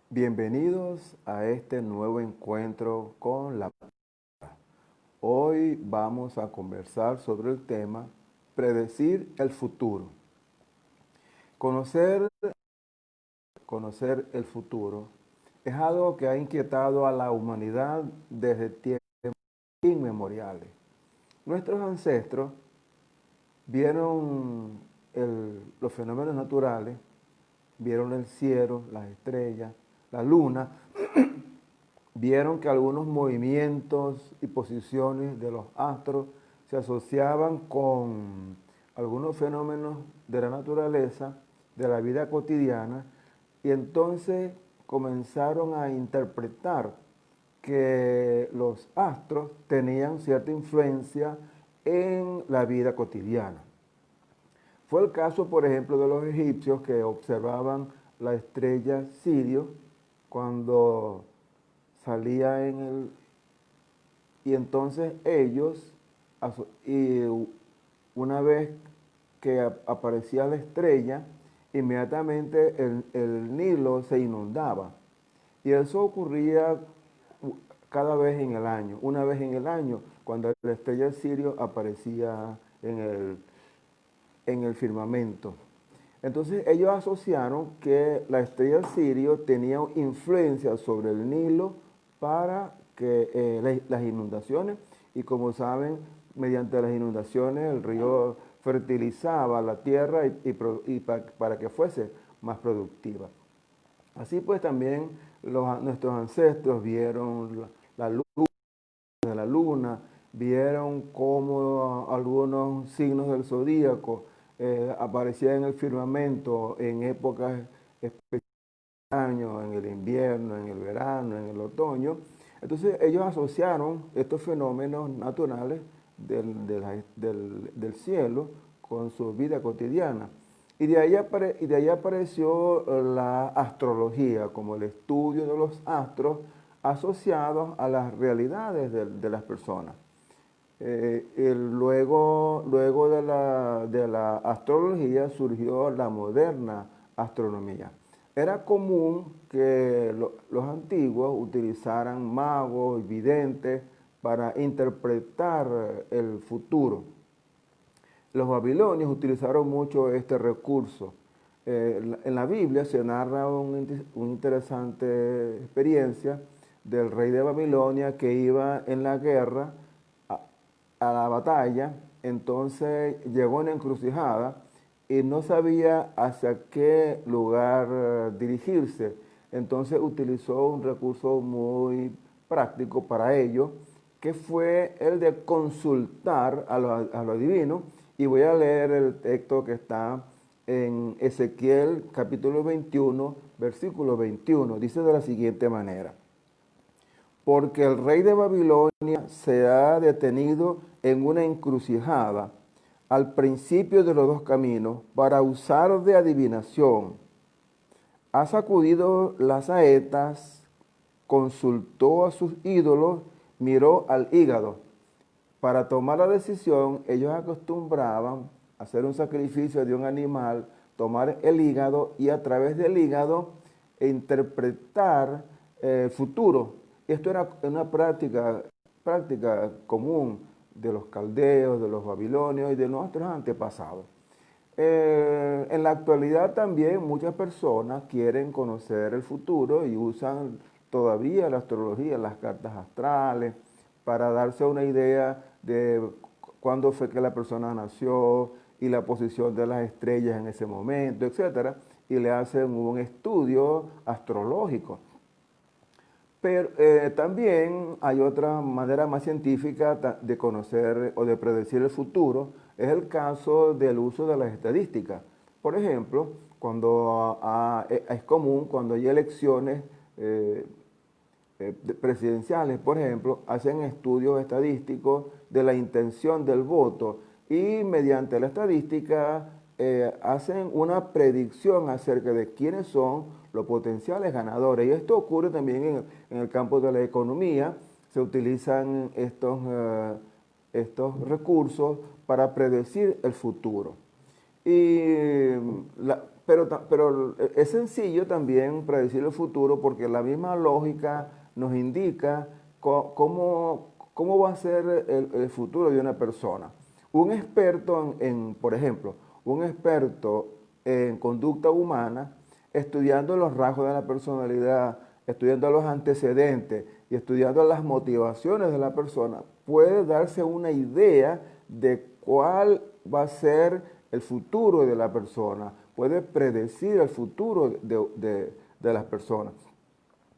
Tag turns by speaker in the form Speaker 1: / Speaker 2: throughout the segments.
Speaker 1: Bienvenidos a este nuevo encuentro con la palabra. Hoy vamos a conversar sobre el tema predecir el futuro. Conocer, conocer el futuro es algo que ha inquietado a la humanidad desde tiempos inmemoriales. Nuestros ancestros vieron los fenómenos naturales, vieron el cielo, las estrellas, la luna, vieron que algunos movimientos y posiciones de los astros se asociaban con algunos fenómenos de la naturaleza, de la vida cotidiana, y entonces comenzaron a interpretar que los astros tenían cierta influencia en la vida cotidiana. Fue el caso, por ejemplo, de los egipcios que observaban la estrella Sirio cuando salía en el... Y entonces ellos, y una vez que aparecía la estrella, inmediatamente el Nilo se inundaba. Y eso ocurría cada vez en el año, una vez en el año, cuando la estrella Sirio aparecía en el firmamento. Entonces ellos asociaron que la estrella Sirio tenía influencia sobre el Nilo para que las inundaciones, y como saben, mediante las inundaciones el río fertilizaba la tierra para que fuese más productiva. Así pues también nuestros ancestros vieron la luz de la luna, vieron cómo algunos signos del zodíaco aparecían en el firmamento en épocas específicas del año, en el invierno, en el verano, en el otoño. Entonces ellos asociaron estos fenómenos naturales del cielo con su vida cotidiana. Y de ahí apareció la astrología como el estudio de los astros asociados a las realidades de las personas. Luego de la astrología surgió la moderna astronomía. Era común que los antiguos utilizaran magos y videntes para interpretar el futuro. Los babilonios utilizaron mucho este recurso. En la Biblia se narra una interesante experiencia del rey de Babilonia que iba en la guerra a, a la batalla. Entonces llegó a una encrucijada y no sabía hacia qué lugar dirigirse. Entonces utilizó un recurso muy práctico para ello, que fue el de consultar a lo divino. Y voy a leer el texto que está en Ezequiel capítulo 21, versículo 21. Dice de la siguiente manera: porque el rey de Babilonia se ha detenido en una encrucijada al principio de los dos caminos para usar de adivinación. Ha sacudido las saetas, consultó a sus ídolos, miró al hígado. Para tomar la decisión, ellos acostumbraban a hacer un sacrificio de un animal, tomar el hígado y a través del hígado interpretar el futuro. Esto era una práctica común de los caldeos, de los babilonios y de nuestros antepasados. En la actualidad también muchas personas quieren conocer el futuro y usan todavía la astrología, las cartas astrales, para darse una idea de cuándo fue que la persona nació y la posición de las estrellas en ese momento, etcétera, y le hacen un estudio astrológico. Pero también hay otra manera más científica de conocer o de predecir el futuro, es el caso del uso de las estadísticas. Por ejemplo, es común cuando hay elecciones presidenciales, por ejemplo, hacen estudios estadísticos de la intención del voto y mediante la estadística hacen una predicción acerca de quiénes son los potenciales ganadores. Y esto ocurre también en el campo de la economía. Se utilizan estos recursos para predecir el futuro. Y pero es sencillo también predecir el futuro porque la misma lógica nos indica cómo va a ser el futuro de una persona. Un experto por ejemplo, un experto en conducta humana, estudiando los rasgos de la personalidad, estudiando los antecedentes y estudiando las motivaciones de la persona, puede darse una idea de cuál va a ser el futuro de la persona, puede predecir el futuro de las personas.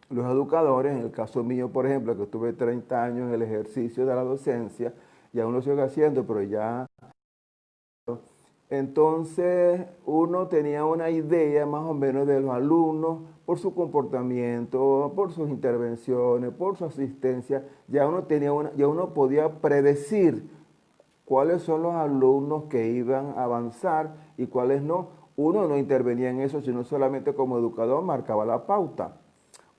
Speaker 1: Los educadores, en el caso mío, por ejemplo, que estuve 30 años en el ejercicio de la docencia, y aún lo sigo haciendo, pero ya... Entonces uno tenía una idea más o menos de los alumnos por su comportamiento, por sus intervenciones, por su asistencia, ya uno podía predecir cuáles son los alumnos que iban a avanzar y cuáles no. Uno no intervenía en eso, sino solamente como educador marcaba la pauta.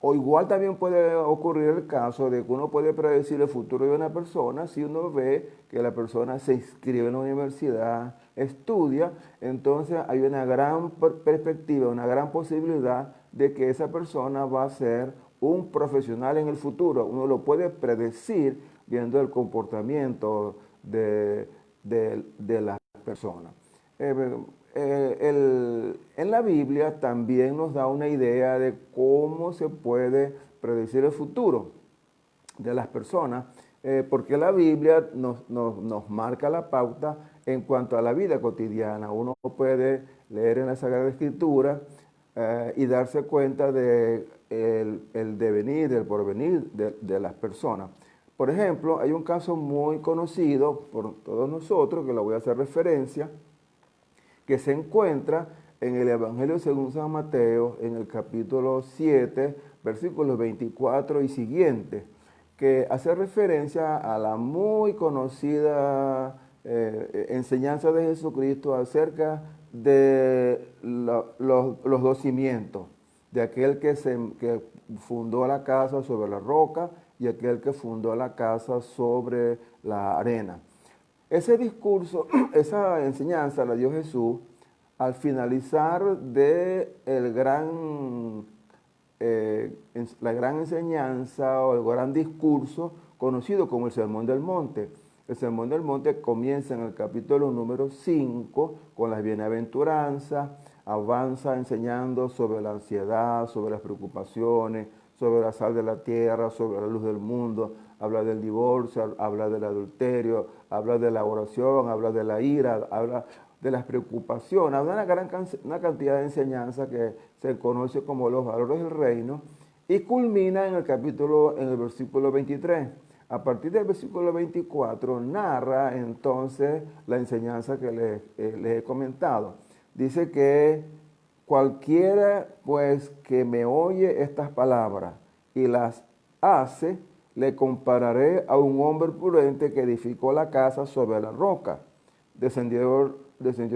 Speaker 1: O igual también puede ocurrir el caso de que uno puede predecir el futuro de una persona si uno ve que la persona se inscribe en la universidad, estudia, entonces hay una gran perspectiva, una gran posibilidad de que esa persona va a ser un profesional en el futuro. Uno lo puede predecir viendo el comportamiento de las personas. En la Biblia también nos da una idea de cómo se puede predecir el futuro de las personas, porque la Biblia nos marca la pauta en cuanto a la vida cotidiana. Uno puede leer en la Sagrada Escritura y darse cuenta de el devenir, del porvenir de las personas. Por ejemplo, hay un caso muy conocido por todos nosotros, que lo voy a hacer referencia, que se encuentra en el Evangelio según San Mateo, en el capítulo 7, versículos 24 y siguientes, que hace referencia a la muy conocida enseñanza de Jesucristo acerca de los dos cimientos, de aquel que fundó la casa sobre la roca y aquel que fundó la casa sobre la arena. Ese discurso, esa enseñanza la dio Jesús al finalizar de la gran enseñanza o el gran discurso conocido como el Sermón del Monte. El Sermón del Monte comienza en el capítulo número 5 con las bienaventuranzas, avanza enseñando sobre la ansiedad, sobre las preocupaciones, sobre la sal de la tierra, sobre la luz del mundo, habla del divorcio, habla del adulterio, habla de la oración, habla de la ira, habla de las preocupaciones, habla de una cantidad de enseñanzas que se conoce como los valores del reino y culmina en el versículo 23. A partir del versículo 24 narra entonces la enseñanza que les he comentado. Dice que cualquiera pues que me oye estas palabras y las hace, le compararé a un hombre prudente que edificó la casa sobre la roca. Descendió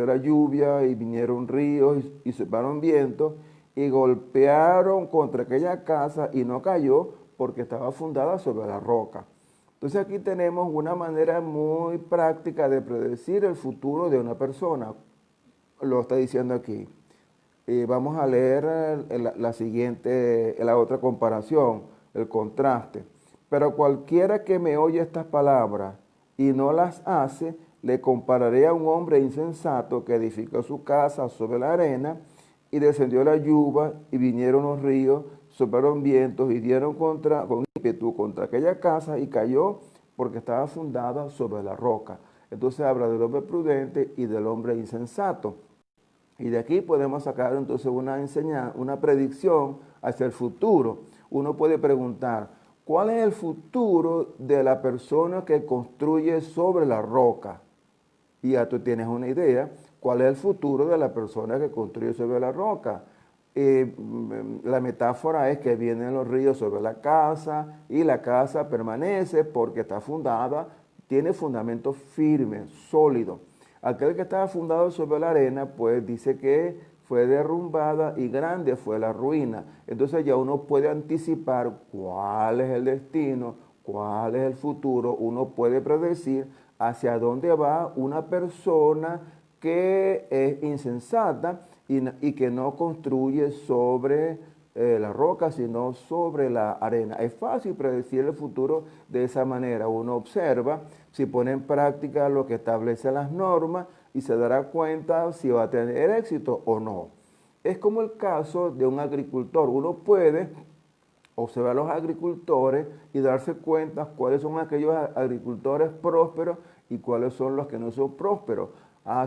Speaker 1: la lluvia y vinieron ríos y soplaron vientos y golpearon contra aquella casa y no cayó porque estaba fundada sobre la roca. Entonces aquí tenemos una manera muy práctica de predecir el futuro de una persona. Lo está diciendo aquí. Vamos a leer la otra comparación, el contraste. Pero cualquiera que me oye estas palabras y no las hace, le compararé a un hombre insensato que edificó su casa sobre la arena y descendió la lluvia y vinieron los ríos, soplaron vientos y dieron con ímpetu contra aquella casa y cayó porque estaba fundada sobre la roca. Entonces habla del hombre prudente y del hombre insensato. Y de aquí podemos sacar entonces una predicción hacia el futuro. Uno puede preguntar, ¿cuál es el futuro de la persona que construye sobre la roca? Y ya tú tienes una idea, ¿cuál es el futuro de la persona que construye sobre la roca? La metáfora es que vienen los ríos sobre la casa y la casa permanece porque está fundada, tiene fundamento firme, sólido. Aquel que estaba fundado sobre la arena, pues dice que fue derrumbada y grande fue la ruina. Entonces ya uno puede anticipar cuál es el destino, cuál es el futuro, uno puede predecir hacia dónde va una persona que es insensata y que no construye sobre la roca, sino sobre la arena. Es fácil predecir el futuro de esa manera. Uno observa, si pone en práctica lo que establecen las normas y se dará cuenta si va a tener éxito o no. Es como el caso de un agricultor. Uno puede observar a los agricultores y darse cuenta cuáles son aquellos agricultores prósperos y cuáles son los que no son prósperos.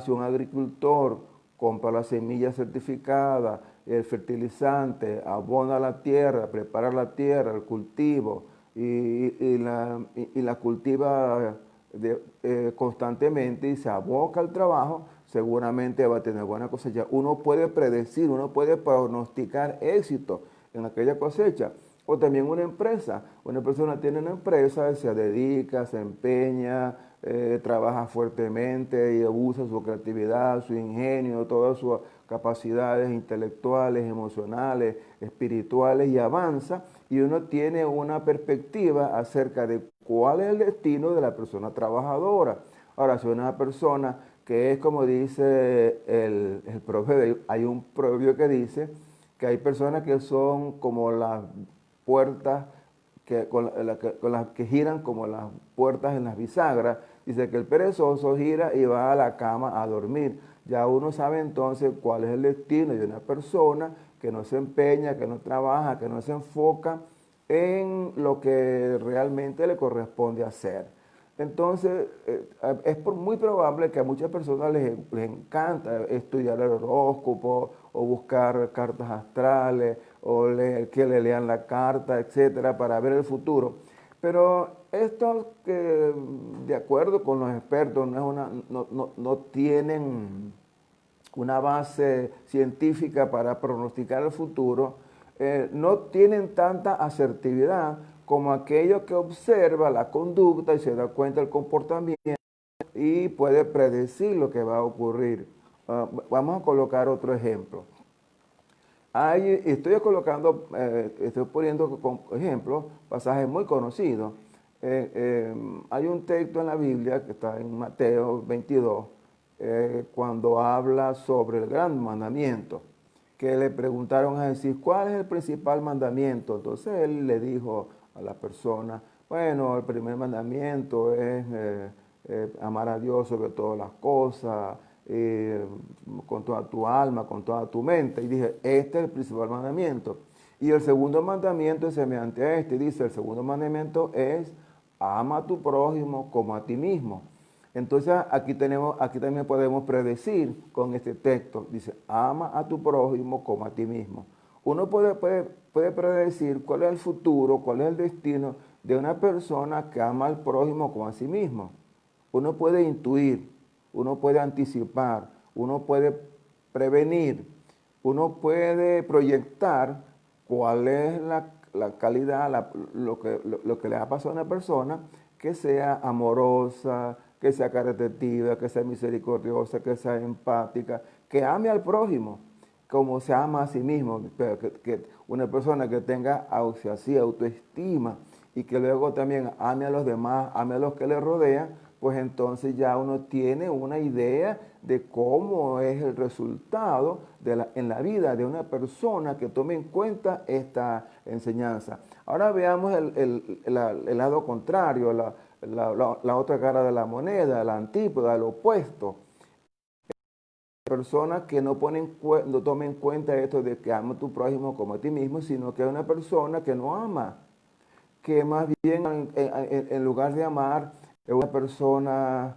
Speaker 1: Si un agricultor compra la semilla certificada, el fertilizante, abona la tierra, prepara la tierra, el cultivo y la cultiva constantemente y se aboca al trabajo, seguramente va a tener buena cosecha. Uno puede predecir, uno puede pronosticar éxito en aquella cosecha. O también una persona tiene una empresa, se dedica, se empeña, trabaja fuertemente y usa su creatividad, su ingenio, todas sus capacidades intelectuales, emocionales, espirituales y avanza y uno tiene una perspectiva acerca de cuál es el destino de la persona trabajadora. Ahora, si una persona que es como dice el proverbio, hay un proverbio que dice que hay personas que son como las puertas con las que giran como las puertas en las bisagras. Dice que el perezoso gira y va a la cama a dormir. Ya uno sabe entonces cuál es el destino de una persona que no se empeña, que no trabaja, que no se enfoca en lo que realmente le corresponde hacer. Entonces, es muy probable que a muchas personas les encanta estudiar el horóscopo o buscar cartas astrales o que le lean la carta, etcétera, para ver el futuro. Pero esto que, de acuerdo con los expertos, no tienen una base científica para pronosticar el futuro, no tienen tanta asertividad como aquello que observa la conducta y se da cuenta del comportamiento y puede predecir lo que va a ocurrir. Vamos a colocar otro ejemplo. Estoy poniendo como ejemplo pasajes muy conocidos. Hay un texto en la Biblia que está en Mateo 22, cuando habla sobre el gran mandamiento, que le preguntaron a Jesús, ¿cuál es el principal mandamiento? Entonces él le dijo a la persona, bueno, el primer mandamiento es amar a Dios sobre todas las cosas, con toda tu alma, con toda tu mente. Y dije, este es el principal mandamiento. Y el segundo mandamiento es semejante a este. Dice, el segundo mandamiento es, ama a tu prójimo como a ti mismo. Entonces aquí también podemos predecir con este texto. Dice, ama a tu prójimo como a ti mismo. Uno puede predecir cuál es el futuro, cuál es el destino de una persona que ama al prójimo como a sí mismo. Uno puede intuir, uno puede anticipar, uno puede prevenir, uno puede proyectar cuál es la calidad, lo que le ha pasado a una persona que sea amorosa, que sea caritativa, que sea misericordiosa, que sea empática, que ame al prójimo como se ama a sí mismo, pero que una persona que tenga autoestima y que luego también ame a los demás, ame a los que le rodean, pues entonces ya uno tiene una idea de cómo es el resultado en la vida de una persona que tome en cuenta esta enseñanza. Ahora veamos el lado contrario, la otra cara de la moneda, la antípoda, el opuesto. Personas que no tomen en cuenta esto de que ama a tu prójimo como a ti mismo, sino que es una persona que no ama, que más bien en lugar de amar es una persona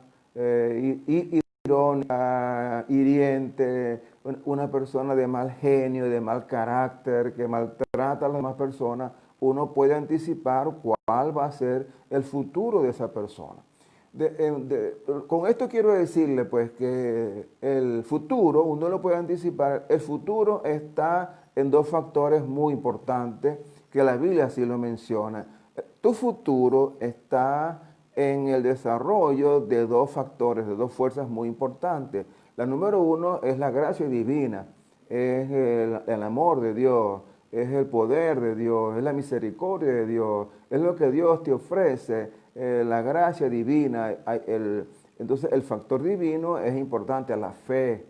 Speaker 1: irónica, hiriente, una persona de mal genio, de mal carácter, que maltrata a las demás personas. Uno puede anticipar cuál va a ser el futuro de esa persona. Con esto quiero decirle pues que el futuro, uno lo puede anticipar, el futuro está en dos factores muy importantes que la Biblia sí lo menciona. Tu futuro está en el desarrollo de dos factores, de dos fuerzas muy importantes. La número uno es la gracia divina, es el amor de Dios, es el poder de Dios, es la misericordia de Dios, es lo que Dios te ofrece, la gracia divina. Entonces el factor divino es importante, la fe.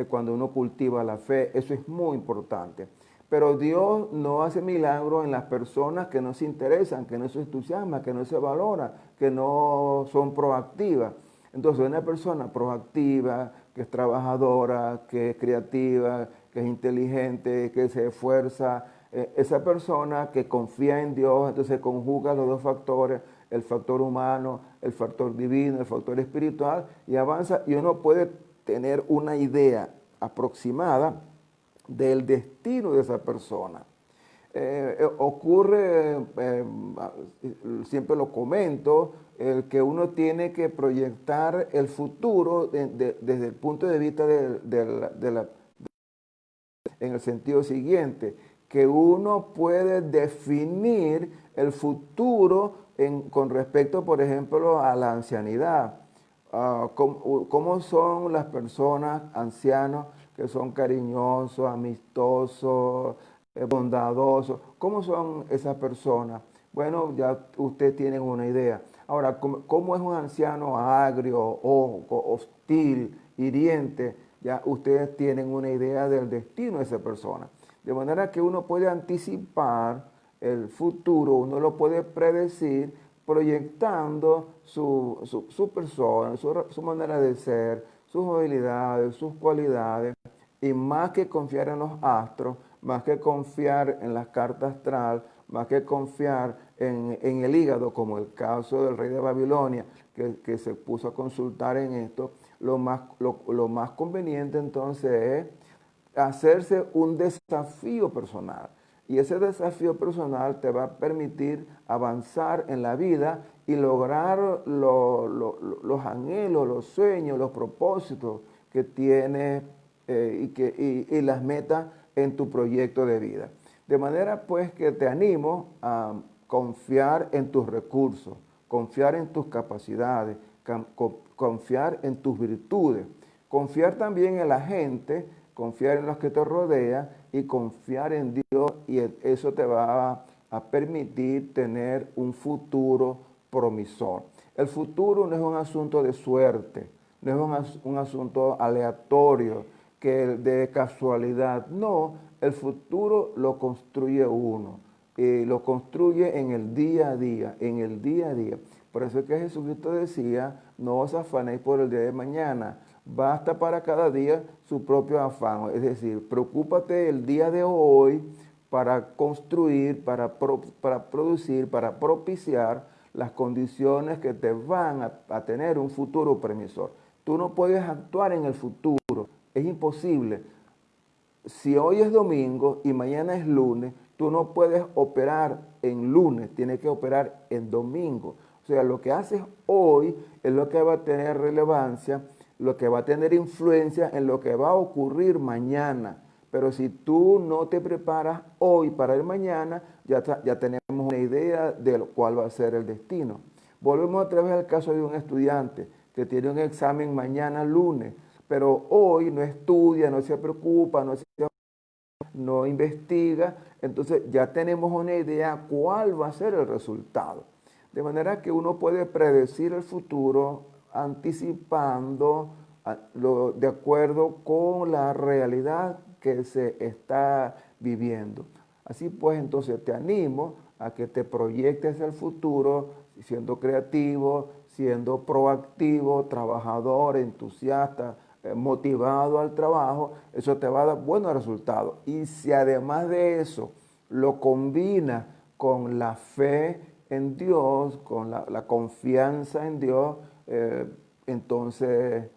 Speaker 1: cuando uno cultiva la fe. Eso es muy importante. Pero Dios no hace milagros en las personas que no se interesan, que no se entusiasman, que no se valoran, que no son proactivas. Entonces, una persona proactiva, que es trabajadora, que es creativa, que es inteligente, que se esfuerza, esa persona que confía en Dios, entonces conjuga los dos factores, el factor humano, el factor divino, el factor espiritual, y avanza, y uno puede tener una idea aproximada del destino de esa persona. Ocurre, siempre lo comento, que uno tiene que proyectar el futuro desde el punto de vista en el sentido siguiente, que uno puede definir el futuro con respecto, por ejemplo, a la ancianidad. ¿Cómo son las personas ancianos que son cariñosos, amistosos, bondadosos? ¿Cómo son esas personas? Bueno, ya ustedes tienen una idea. Ahora, ¿cómo es un anciano agrio, hostil, hiriente? Ya ustedes tienen una idea del destino de esa persona. De manera que uno puede anticipar el futuro, uno lo puede predecir proyectando su persona, su manera de ser, sus habilidades, sus cualidades, y más que confiar en los astros, más que confiar en las cartas astral, más que confiar en el hígado, como el caso del rey de Babilonia, que se puso a consultar en esto, lo más conveniente entonces es hacerse un desafío personal. Y ese desafío personal te va a permitir avanzar en la vida y lograr los anhelos, los sueños, los propósitos que tienes y las metas en tu proyecto de vida. De manera pues que te animo a confiar en tus recursos, confiar en tus capacidades, confiar en tus virtudes, confiar también en la gente, confiar en los que te rodean y confiar en Dios, y eso te va a permitir tener un futuro promisor. El futuro no es un asunto de suerte, no es un asunto aleatorio, que de casualidad. No, el futuro lo construye uno, y lo construye en el día a día, en el día a día. Por eso es que Jesucristo decía, no os afanéis por el día de mañana, basta para cada día su propio afán. Es decir, preocúpate el día de hoy para construir, para producir, para propiciar las condiciones que te van a tener un futuro permisor. Tú no puedes actuar en el futuro, es imposible. Si hoy es domingo y mañana es lunes, tú no puedes operar en lunes, tienes que operar en domingo. O sea, lo que haces hoy es lo que va a tener relevancia, lo que va a tener influencia en lo que va a ocurrir mañana. Pero si tú no te preparas hoy para el mañana, ya tenemos una idea de cuál va a ser el destino. Volvemos otra vez al caso de un estudiante que tiene un examen mañana lunes, pero hoy no estudia, no se preocupa, no investiga, entonces ya tenemos una idea cuál va a ser el resultado. De manera que uno puede predecir el futuro anticipando de acuerdo con la realidad que se está viviendo. Así pues, entonces te animo a que te proyectes el futuro siendo creativo, siendo proactivo, trabajador, entusiasta, motivado al trabajo. Eso te va a dar buenos resultados. Y si además de eso lo combinas con la fe en Dios, con la confianza en Dios, entonces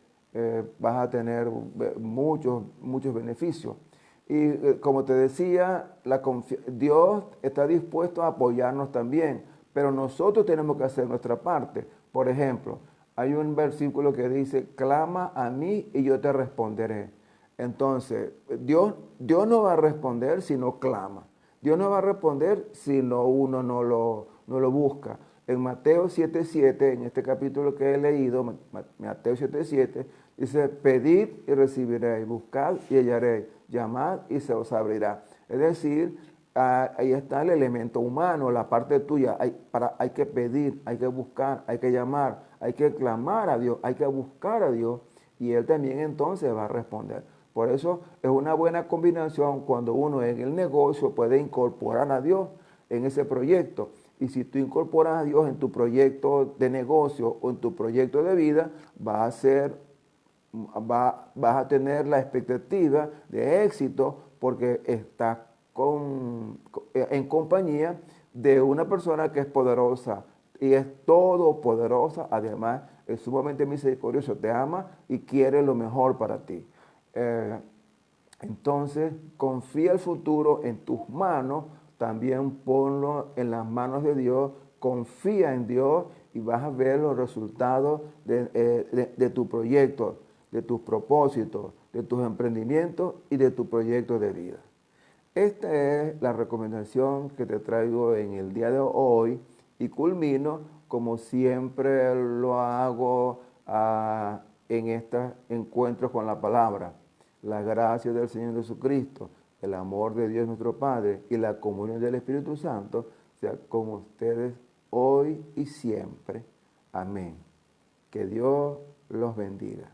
Speaker 1: vas a tener muchos beneficios. Y como te decía, Dios está dispuesto a apoyarnos también, pero nosotros tenemos que hacer nuestra parte. Por ejemplo, hay un versículo que dice, clama a mí y yo te responderé. Entonces, Dios no va a responder si no clama. Dios no va a responder si uno no lo busca. En Mateo 7:7, en este capítulo que he leído, Mateo 7:7, dice, pedid y recibiréis, buscad y hallaréis, llamad y se os abrirá. Es decir, ahí está el elemento humano, la parte tuya. Hay que pedir, hay que buscar, hay que llamar, hay que clamar a Dios, hay que buscar a Dios, y Él también entonces va a responder. Por eso es una buena combinación cuando uno en el negocio puede incorporar a Dios en ese proyecto. Y si tú incorporas a Dios en tu proyecto de negocio o en tu proyecto de vida, vas a tener la expectativa de éxito porque estás en compañía de una persona que es poderosa y es todopoderosa, además es sumamente misericordioso, te ama y quiere lo mejor para ti. Eh, entonces, confía el futuro en tus manos, también ponlo en las manos de Dios, confía en Dios y vas a ver los resultados de tu proyecto, de tus propósitos, de tus emprendimientos y de tu proyecto de vida. Esta es la recomendación que te traigo en el día de hoy y culmino como siempre lo hago en estos encuentros con la palabra. La gracia del Señor Jesucristo, el amor de Dios nuestro Padre y la comunión del Espíritu Santo sea con ustedes hoy y siempre. Amén. Que Dios los bendiga.